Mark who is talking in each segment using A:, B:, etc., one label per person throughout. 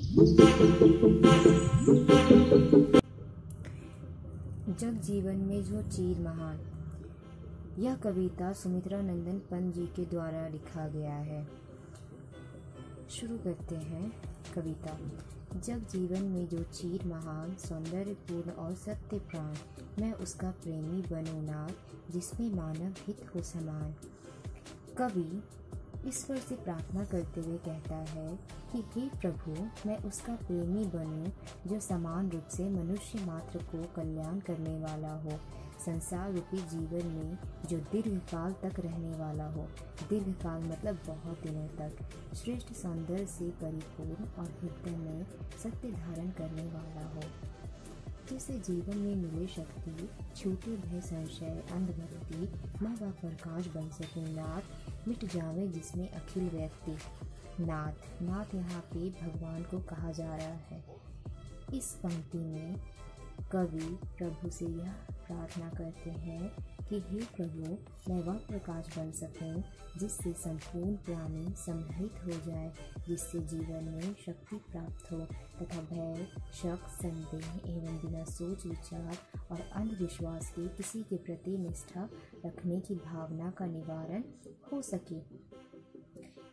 A: जग जीवन में जो चीर महान। यह कविता सुमित्रा नंदन पंत जी के द्वारा लिखा गया है। शुरू करते हैं कविता। जग जीवन में जो चीर महान, सौंदर्यपूर्ण और सत्य प्राण, मैं उसका प्रेमी बनूं नाथ, जिसमें मानव हित हो समान। कवि ईश्वर से प्रार्थना करते हुए कहता है कि हे प्रभु, मैं उसका प्रेमी बनूं जो समान रूप से मनुष्य मात्र को कल्याण करने वाला हो, संसार रूपी जीवन में जो दीर्घकाल तक रहने वाला हो। दीर्घकाल मतलब बहुत दिनों तक। श्रेष्ठ सौंदर्य से परिपूर्ण और हृदय में सत्य धारण करने वाला हो, जिसे जीवन में मिले शक्ति, छूटे भय संशय अंधभक्ति, मैं वह प्रकाश बन सकूं नाथ, मिट जावे जिसमें अखिल व्यक्ति। नाथ नाथ यहाँ पे भगवान को कहा जा रहा है। इस पंक्ति में कवि प्रभु से यह प्रार्थना करते हैं कि हे प्रभु, मैं वह प्रकाश बन सकूं जिससे संपूर्ण प्राणी सम्मोहित हो जाए, जिससे जीवन में शक्ति प्राप्त हो तथा भय, शक, संदेह एवं बिना सोच विचार और अंधविश्वास के किसी के प्रति निष्ठा रखने की भावना का निवारण हो सके।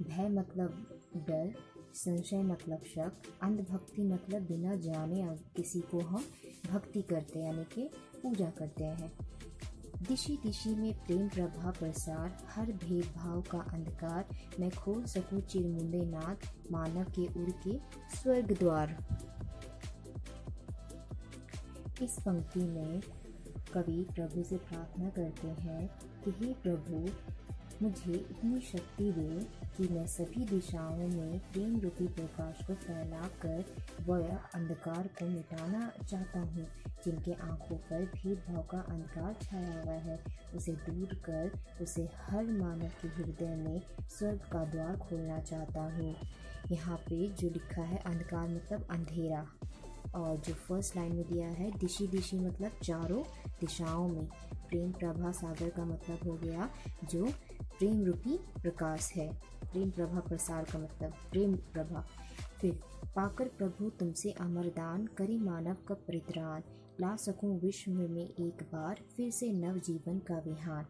A: भय मतलब डर, संशय मतलब शक, अंधभक्ति मतलब बिना जाने किसी को हम भक्ति करते यानी कि पूजा करते हैं। दिशि दिशि में प्रेम प्रभा प्रसार, हर भेदभाव का अंधकार, मैं खोल सकूं चिरमुंडे नाथ, मानव के उड़ के स्वर्ग द्वार। इस पंक्ति में कवि प्रभु से प्रार्थना करते हैं कि हे प्रभु, मुझे इतनी शक्ति दे कि मैं सभी दिशाओं में प्रेम रूपी प्रकाश को फैलाकर वह अंधकार को मिटाना चाहता हूँ। जिनके आंखों पर भेदभाव का अंधकार छाया हुआ है, उसे दूर कर उसे हर मानव के हृदय में स्वर्ग का द्वार खोलना चाहता हूँ। यहाँ पे जो लिखा है अंधकार मतलब अंधेरा, और जो फर्स्ट लाइन में दिया है दिशि दिशि मतलब चारों दिशाओं में। प्रेम प्रभा सागर का मतलब हो गया जो प्रेम रूपी प्रकाश है। प्रेम प्रभा प्रसार का मतलब प्रेम प्रभा। फिर पाकर प्रभु तुमसे अमरदान, करे मानव का परित्राण, ला सकूं विश्व में एक बार फिर से नव जीवन का विहान।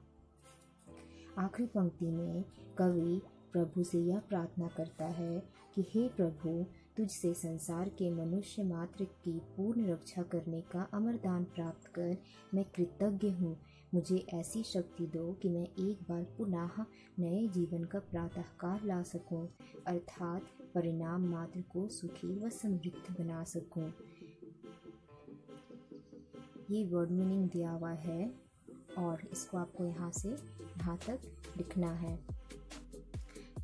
A: आखिरी पंक्ति में कवि प्रभु से यह प्रार्थना करता है कि हे प्रभु, तुझसे संसार के मनुष्य मात्र की पूर्ण रक्षा करने का अमरदान प्राप्त कर मैं कृतज्ञ हूँ। मुझे ऐसी शक्ति दो कि मैं एक बार पुनः नए जीवन का प्रातःकाल ला सकूं, अर्थात परिणाम मात्र को सुखी व समृद्ध बना सकूं। ये वर्ड मीनिंग दिया हुआ है और इसको आपको यहाँ से यहाँ तक लिखना है।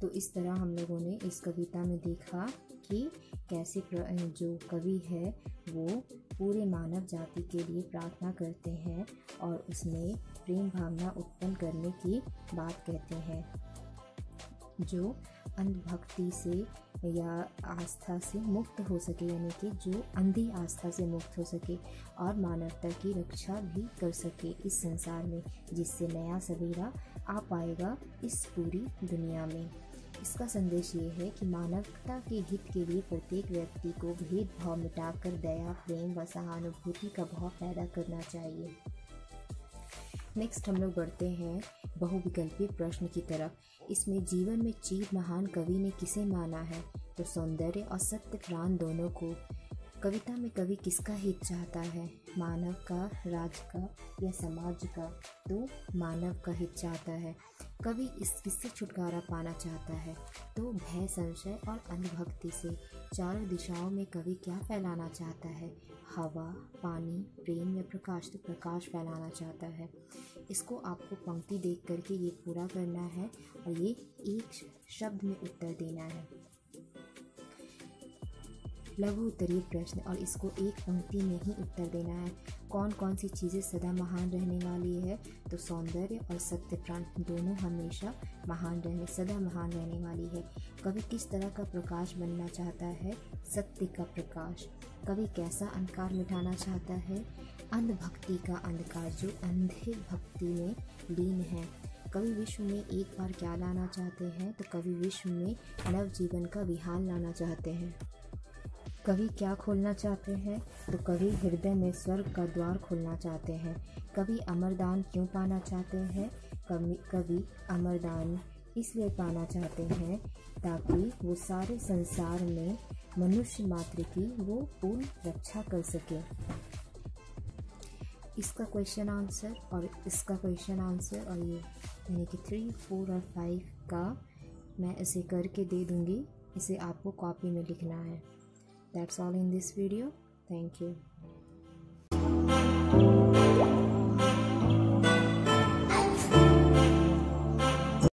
A: तो इस तरह हम लोगों ने इस कविता में देखा कि कैसे जो कवि है वो पूरे मानव जाति के लिए प्रार्थना करते हैं और उसमें प्रेम भावना उत्पन्न करने की बात कहते हैं, जो अंधभक्ति से या आस्था से मुक्त हो सके, यानी कि जो अंधी आस्था से मुक्त हो सके और मानवता की रक्षा भी कर सके इस संसार में, जिससे नया सवेरा आ पाएगा इस पूरी दुनिया में। इसका संदेश ये है कि मानवता के हित के लिए प्रत्येक व्यक्ति को भेदभाव मिटाकर दया, प्रेम व सहानुभूति का भाव पैदा करना चाहिए। नेक्स्ट हम लोग बढ़ते हैं बहुविकल्पी प्रश्न की तरफ। इसमें जीवन में चीर महान कवि ने किसे माना है? तो सौंदर्य और सत्य प्राण दोनों को। कविता में कवि किसका हित चाहता है? मानव का, राज्य का या समाज का? तो मानव का हित चाहता है। कवि किससे छुटकारा पाना चाहता है? तो भय, संशय और अंधभक्ति से। चारों दिशाओं में कवि क्या फैलाना चाहता है? हवा, पानी, प्रेम या प्रकाश? तो प्रकाश फैलाना चाहता है। इसको आपको पंक्ति देख करके ये पूरा करना है और ये एक शब्द में उत्तर देना है। लघु उत्तरीय प्रश्न, और इसको एक पंक्ति में ही उत्तर देना है। कौन कौन सी चीज़ें सदा महान रहने वाली है? तो सौंदर्य और सत्य प्राण दोनों हमेशा सदा महान रहने वाली है। कवि किस तरह का प्रकाश बनना चाहता है? सत्य का प्रकाश। कवि कैसा अंधकार मिटाना चाहता है? अंधभक्ति का अंधकार, जो अंधे भक्ति में लीन है। कवि विश्व में एक बार क्या लाना चाहते हैं? तो कवि विश्व में नव जीवन का विहान लाना चाहते हैं। कवि क्या खोलना चाहते हैं? तो कवि हृदय में स्वर्ग का द्वार खोलना चाहते हैं। कवि अमरदान क्यों पाना चाहते हैं? कवि अमरदान इसलिए पाना चाहते हैं ताकि वो सारे संसार में मनुष्य मात्र की वो पूर्ण रक्षा कर सके। इसका क्वेश्चन आंसर और इसका क्वेश्चन आंसर और ये यानी कि 3, 4 और 5 का मैं इसे करके दे दूँगी। इसे आपको कॉपी में लिखना है। That's all in this video. Thank you.